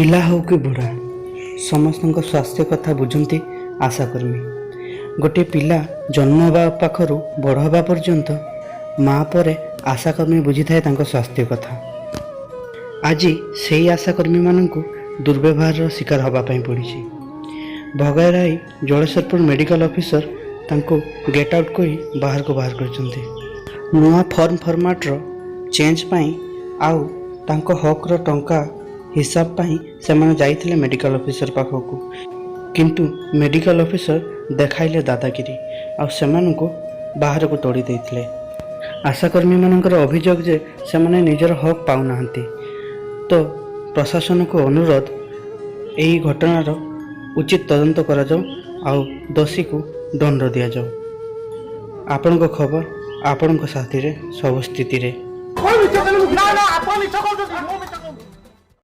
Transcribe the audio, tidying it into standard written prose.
पिला हो कि बुढ़ा समस्त स्वास्थ्य कथा बुझती आशाकर्मी। गोटे पिला जन्म हवा पाखर बड़ हवा पर्यंत माँ पर आशाकर्मी बुझी थाए स्वास्थ्य कथा। आज से आशाकर्मी मानू दुर्व्यवहार शिकार होगापाई पड़ी। भगाई जलेश्वरपुर मेडिकल ऑफिसर तांको गेट आउट कर बाहर को बाहर कर नुआ फॉर्म फॉर्मेटर चेंज पाई आउ तांको हक रो टंका हिसाब पाई से माने जाइथिले मेडिकल ऑफिसर पाखकू, किंतु मेडिकल ऑफिसर देखाइले दादागिरी आ सेमानू को बाहर को तोड़ी देइथिले। आशाकर्मी मानकर अभियोग जे से माने निजर हक पाउ नाहंती, तो प्रशासन को अनुरोध यही घटनार उचित तदंत करा जाऊ आउ दोषी को दंड दिया जाऊ। आपण को खबर आपण को साथी रे सब स्थिति रे।